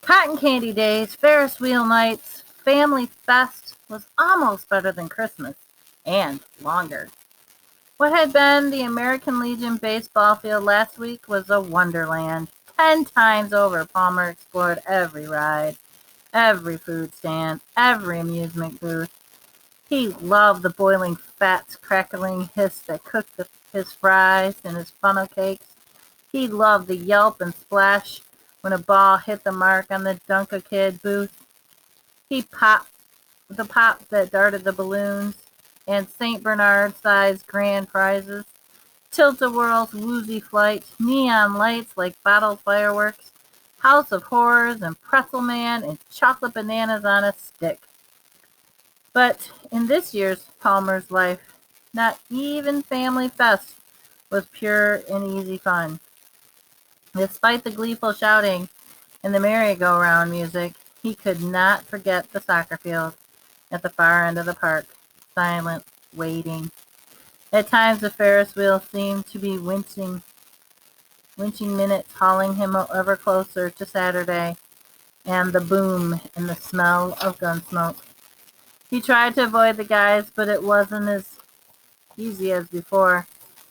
Cotton candy days, Ferris wheel nights, family fest was almost better than Christmas, and longer. What had been the American Legion baseball field last week was a wonderland. 10 times over, Palmer explored every ride, every food stand, every amusement booth. He loved the boiling fats, crackling hiss that cooked his fries and his funnel cakes. He loved the yelp and splash when a ball hit the mark on the Dunk-A-Kid booth. He popped the pop that darted the balloons and St. Bernard-sized grand prizes. Tilt-A-Whirl's woozy flight, neon lights like bottled fireworks, House of Horrors and Pretzel Man and chocolate bananas on a stick. But in this year's Palmer's life, not even Family Fest was pure and easy fun. Despite the gleeful shouting and the merry-go-round music, he could not forget the soccer field at the far end of the park, silent, waiting. At times the Ferris wheel seemed to be winching minutes, hauling him ever closer to Saturday and the boom and the smell of gun smoke. He tried to avoid the guys, but it wasn't as easy as before.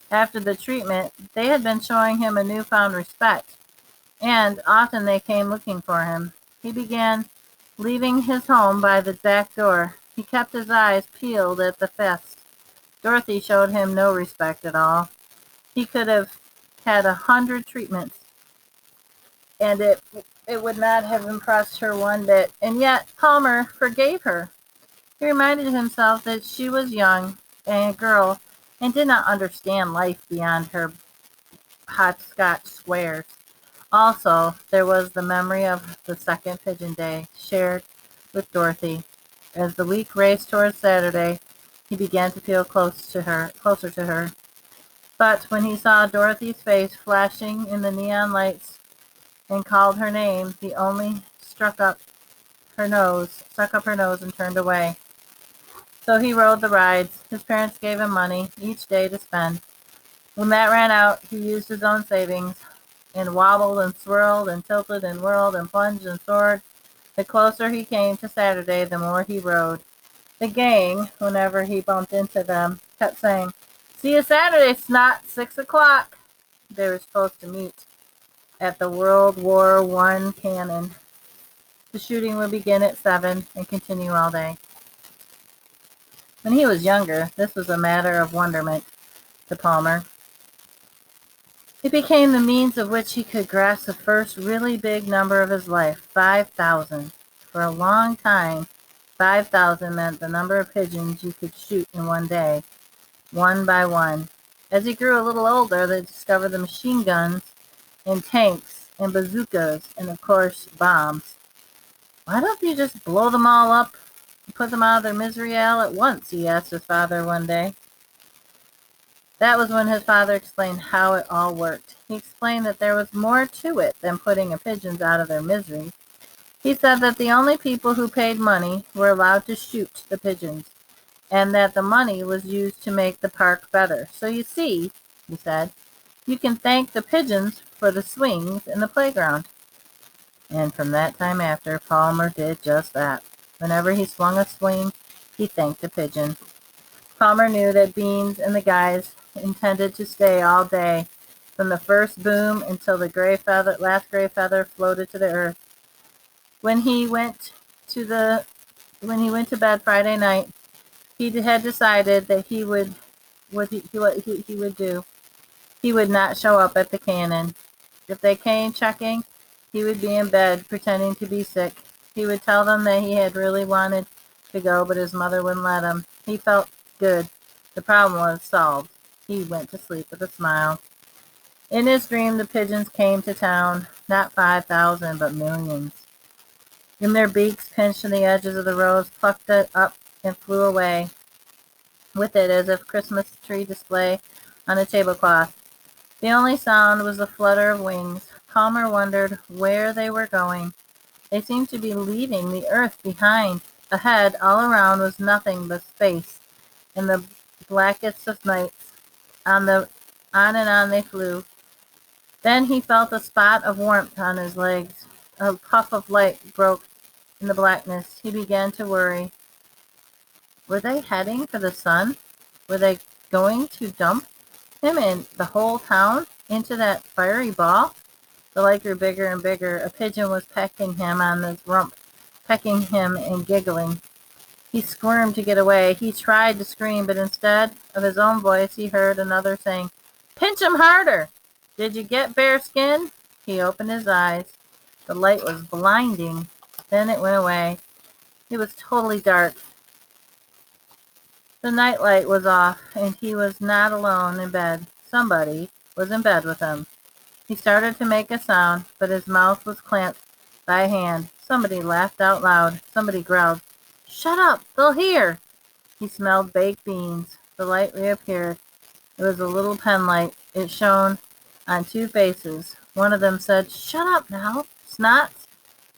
After the treatment, they had been showing him a newfound respect, and often they came looking for him. He began leaving his home by the back door. He kept his eyes peeled at the fest. Dorothy showed him no respect at all. He could have had 100 treatments, and it would not have impressed her one bit. And yet Palmer forgave her. He reminded himself that she was young and a girl and did not understand life beyond her hopscotch squares. Also, there was the memory of the second pigeon day, shared with Dorothy. As the week raced towards Saturday, he began to feel closer to her. But when he saw Dorothy's face flashing in the neon lights and called her name, he only stuck up her nose and turned away. So he rode the rides. His parents gave him money each day to spend. When that ran out, he used his own savings and wobbled and swirled and tilted and whirled and plunged and soared. The closer he came to Saturday, the more he rode. The gang, whenever he bumped into them, kept saying, "See you Saturday, Snot, 6 o'clock." They were supposed to meet at the World War I cannon. The shooting would begin at 7 and continue all day. When he was younger, this was a matter of wonderment to Palmer. It became the means of which he could grasp the first really big number of his life, 5,000. For a long time, 5,000 meant the number of pigeons you could shoot in one day, one by one. As he grew a little older, they discovered the machine guns and tanks and bazookas and, of course, bombs. "Why don't you just blow them all up and put them out of their misery all at once?" he asked his father one day. That was when his father explained how it all worked. He explained that there was more to it than putting the pigeons out of their misery. He said that the only people who paid money were allowed to shoot the pigeons, and that the money was used to make the park better. "So you see," he said, "you can thank the pigeons for the swings and the playground." And from that time after, Palmer did just that. Whenever he swung a swing, he thanked the pigeon. Palmer knew that Beans and the guys intended to stay all day, from the first boom until the last gray feather floated to the earth. When he went to bed Friday night, he had decided that he would what he would do. He would not show up at the cannon. If they came checking, he would be in bed pretending to be sick. He would tell them that he had really wanted to go, but his mother wouldn't let him. He felt good. The problem was solved. He went to sleep with a smile. In his dream, the pigeons came to town, not 5,000, but millions. In their beaks, pinched in the edges of the rows, plucked it up and flew away with it as if Christmas tree display on a tablecloth. The only sound was the flutter of wings. Palmer wondered where they were going. They seemed to be leaving the earth behind. Ahead, all around, was nothing but space and the blackest of nights. On and on they flew. Then he felt a spot of warmth on his legs. a puff of light broke in the blackness. He began to worry. Were they heading for the sun? Were they going to dump him and the whole town into that fiery ball? The light grew bigger and bigger. A pigeon was pecking him on his rump, pecking him and giggling. He squirmed to get away. He tried to scream, but instead of his own voice, he heard another saying, "Pinch him harder! Did you get bare skin?" He opened his eyes. The light was blinding. Then it went away. It was totally dark. The night light was off, and he was not alone in bed. Somebody was in bed with him. He started to make a sound, but his mouth was clamped by a hand. Somebody laughed out loud. Somebody growled, "Shut up! They'll hear!" He smelled baked beans. The light reappeared. It was a little pen light. It shone on two faces. One of them said, "Shut up now, Snots.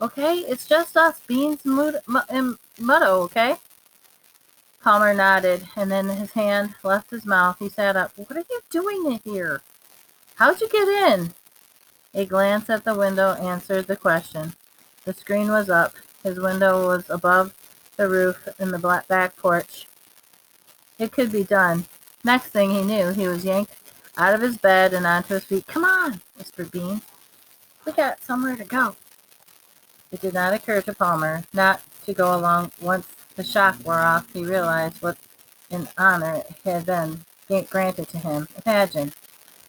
Okay, it's just us, Beans and Muddo, okay?" Palmer nodded, and then his hand left his mouth. He sat up. "What are you doing here? How'd you get in?" A glance at the window answered the question. The screen was up. His window was above the roof in the back porch. It could be done. Next thing he knew, he was yanked out of his bed and onto his feet. "Come on," whispered Beans. "We got somewhere to go." It did not occur to Palmer not to go along. Once the shock wore off, he realized what an honor had been granted to him. Imagine,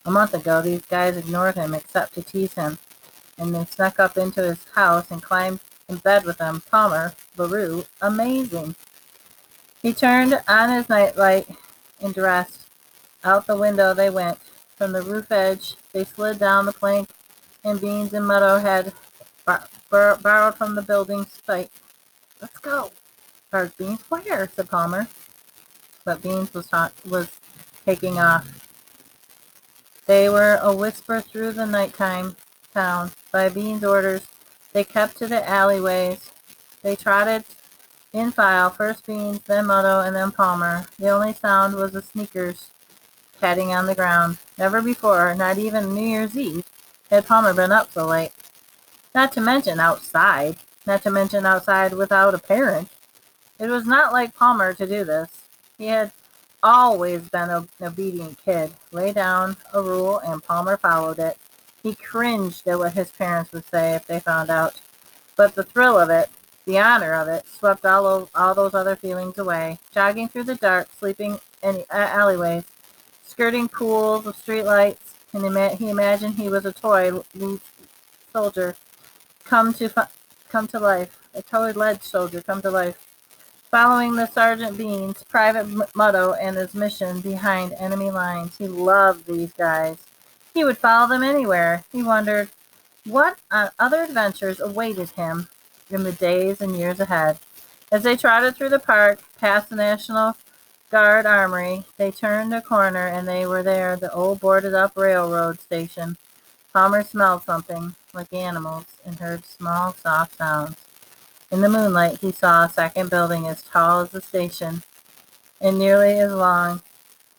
a month ago, these guys ignored him except to tease him, and they snuck up into his house and climbed in bed with him. Palmer, LaRue, amazing. He turned on his nightlight and dressed. Out the window they went. From the roof edge, they slid down the plank, and Beans and Meadow had borrowed from the building's site. "Let's go," barked Beans. "Where?" said Palmer. But Beans was taking off. They were a whisper through the nighttime town. By Beans' orders, they kept to the alleyways. They trotted in file, first Beans, then Meadow, and then Palmer. The only sound was the sneakers padding on the ground. Never before, not even New Year's Eve, had Palmer been up so late. Not to mention outside. Not to mention outside without a parent. It was not like Palmer to do this. He had always been an obedient kid. Lay down a rule and Palmer followed it. He cringed at what his parents would say if they found out. But the thrill of it, the honor of it, swept all those other feelings away. Jogging through the dark, sleeping in alleyways, skirting pools of streetlights, and he imagined he was a toy soldier come to life. A toy-led soldier come to life. Following the Sergeant Beans, Private Muddo, and his mission behind enemy lines. He loved these guys. He would follow them anywhere. He wondered what other adventures awaited him in the days and years ahead. As they trotted through the park, past the National Guard Armory, they turned a corner and they were there, the old boarded-up railroad station. Palmer smelled something like animals and heard small, soft sounds. In the moonlight, he saw a second building as tall as the station and nearly as long.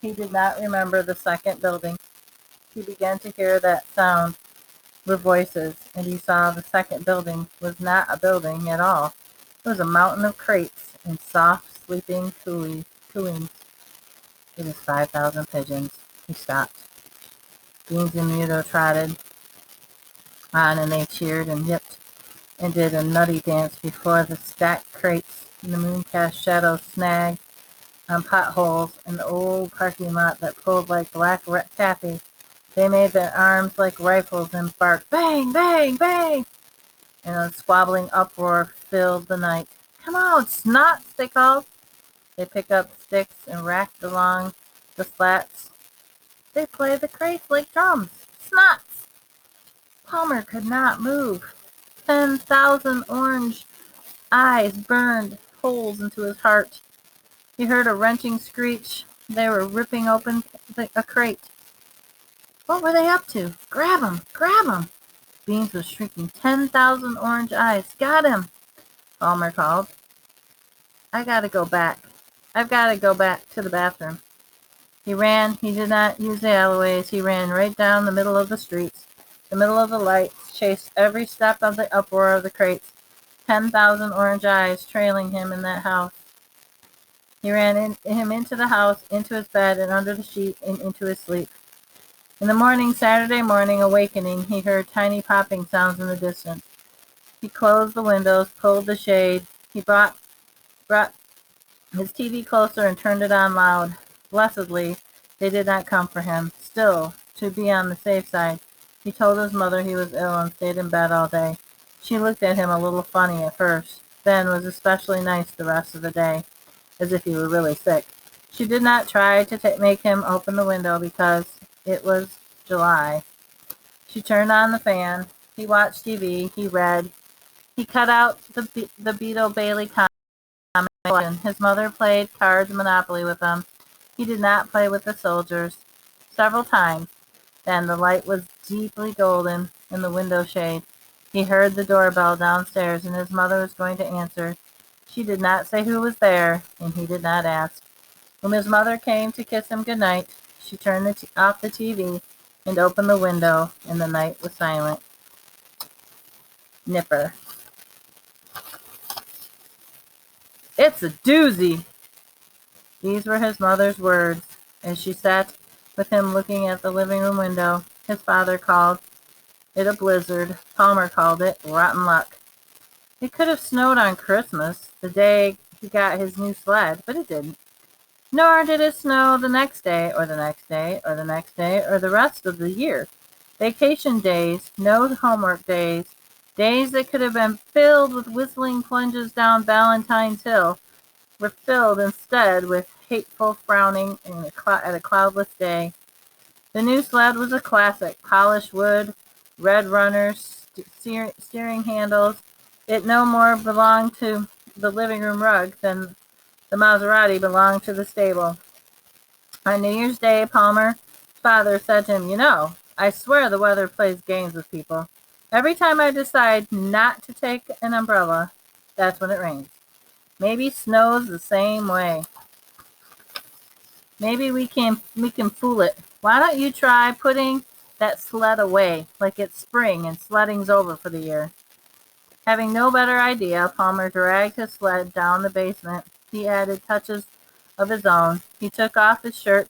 He did not remember the second building. He began to hear that sound were voices, and he saw the second building was not a building at all. It was a mountain of crates and soft, sleeping cooings. It was 5,000 pigeons. He stopped. Beans and Muto trotted on, and they cheered and yipped and did a nutty dance before the stacked crates. In the moon cast shadows snagged on potholes in the old parking lot that pulled like black taffy. They made their arms like rifles and barked, "Bang, bang, bang!" And a squabbling uproar filled the night. "Come on, Snots," they called. They picked up sticks and racked along the slats. They played the crates like drums. Snots! Palmer could not move. 10,000 orange eyes burned holes into his heart. He heard a wrenching screech. They were ripping open a crate. What were they up to? "Grab him! Grab him!" Beans was shrieking. 10,000 orange eyes. "Got him!" Palmer called. "I gotta go back. I've gotta go back to the bathroom." He ran. He did not use the alleyways. He ran right down the middle of the streets. The middle of the lights chased every step of the uproar of the crates, 10,000 orange eyes trailing him in that house. He ran him into the house, into his bed, and under the sheet, and into his sleep. In the morning, Saturday morning, awakening, he heard tiny popping sounds in the distance. He closed the windows, pulled the shade. He brought his TV closer and turned it on loud. Blessedly, they did not come for him. Still, to be on the safe side, he told his mother he was ill and stayed in bed all day. She looked at him a little funny at first, then was especially nice the rest of the day, as if he were really sick. She did not try to make him open the window because it was July. She turned on the fan. He watched TV. He read. He cut out the Beetle Bailey comic. His mother played cards and Monopoly with him. He did not play with the soldiers. Several times, then the light was deeply golden in the window shade. He heard the doorbell downstairs, and his mother was going to answer. She did not say who was there, and he did not ask. When his mother came to kiss him good night, she turned off the TV and opened the window, and the night was silent. Nipper. It's a doozy. These were his mother's words, as she sat with him looking at the living room window. His father called it a blizzard. Palmer called it rotten luck. It could have snowed on Christmas, the day he got his new sled, but it didn't. Nor did it snow the next day, or the next day, or the next day, or the rest of the year. Vacation days, no homework days, days that could have been filled with whistling plunges down Valentine's Hill, were filled instead with hateful frowning at a cloudless day. The new sled was a classic, polished wood, red runners, steering handles. It no more belonged to the living room rug than the Maserati belonged to the stable. On New Year's Day, Palmer's father said to him, "You know, I swear the weather plays games with people. Every time I decide not to take an umbrella, that's when it rains. Maybe snow's the same way. Maybe we can fool it. Why don't you try putting that sled away like it's spring and sledding's over for the year?" Having no better idea, Palmer dragged his sled down the basement. He added touches of his own. He took off his shirt,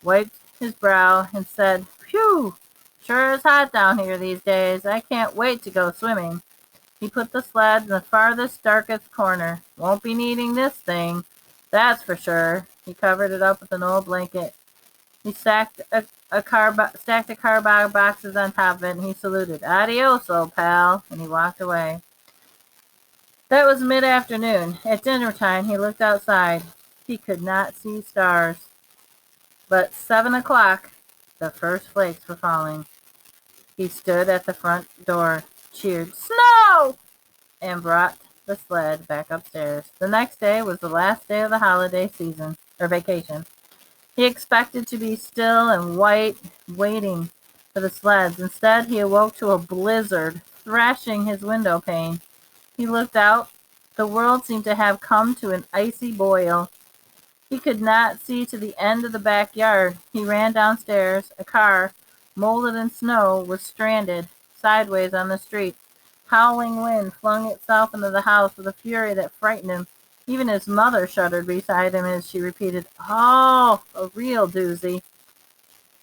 wiped his brow, and said, "Phew, sure is hot down here these days. I can't wait to go swimming." He put the sled in the farthest, darkest corner. "Won't be needing this thing, that's for sure." He covered it up with an old blanket. He stacked a cardboard boxes on top of it, and he saluted. "Adios, old pal," and he walked away. That was mid-afternoon. At dinner time, he looked outside. He could not see stars. But 7 o'clock, the first flakes were falling. He stood at the front door, cheered, "Snow!" and brought the sled back upstairs. The next day was the last day of the holiday season, or vacation. He expected to be still and white, waiting for the sleds. Instead, he awoke to a blizzard thrashing his window pane. He looked out. The world seemed to have come to an icy boil. He could not see to the end of the backyard. He ran downstairs. A car, molded in snow, was stranded sideways on the street. Howling wind flung itself into the house with a fury that frightened him. Even his mother shuddered beside him as she repeated, "Oh, a real doozy."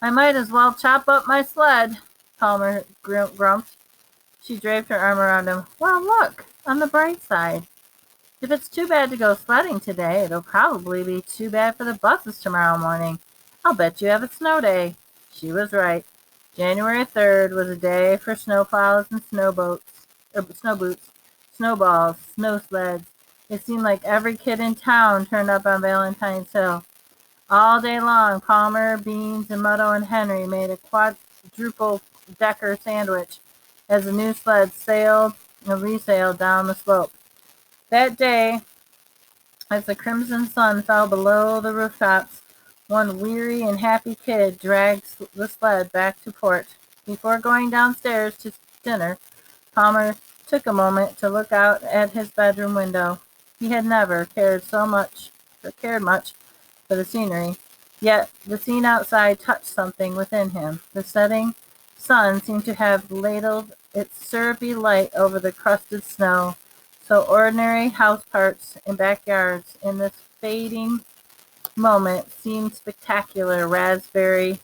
"I might as well chop up my sled," Palmer grumped. She draped her arm around him. "Well, look, on the bright side. If it's too bad to go sledding today, it'll probably be too bad for the buses tomorrow morning. I'll bet you have a snow day." She was right. January 3rd was a day for snowplows and snow boots, snowballs, snow sleds. It seemed like every kid in town turned up on Valentine's Hill. All day long, Palmer, Beans, and Mutto and Henry made a quadruple decker sandwich as the new sled sailed and resailed down the slope. That day, as the crimson sun fell below the rooftops, one weary and happy kid dragged the sled back to port. Before going downstairs to dinner, Palmer took a moment to look out at his bedroom window. He had never cared much for the scenery, yet the scene outside touched something within him. The setting sun seemed to have ladled its syrupy light over the crusted snow, so ordinary house parts and backyards in this fading moment seemed spectacular raspberry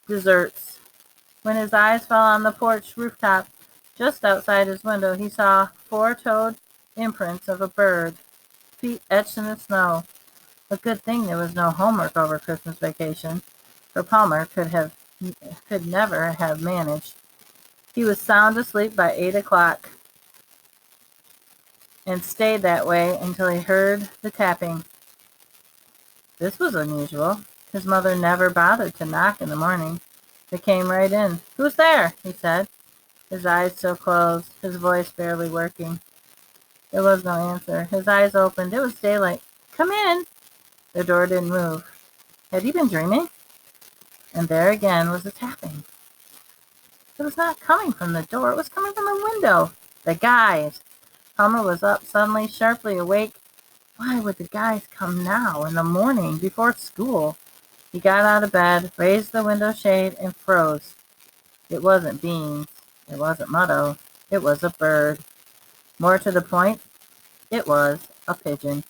desserts. When his eyes fell on the porch rooftop just outside his window, he saw four-toed imprints of a bird, feet etched in the snow. A good thing there was no homework over Christmas vacation, for Palmer could never have managed. He was sound asleep by 8 o'clock and stayed that way until he heard the tapping. This was unusual. His mother never bothered to knock in the morning. They came right in. "Who's there?" he said, his eyes still closed, his voice barely working. There was no answer. His eyes opened. It was daylight. "Come in." The door didn't move. Had he been dreaming? And there again was the tapping. It was not coming from the door. It was coming from the window. The guys. Palmer was up suddenly, sharply awake. Why would the guys come now, in the morning, before school? He got out of bed, raised the window shade, and froze. It wasn't Beans. It wasn't Mutto. It was a bird. More to the point, it was a pigeon.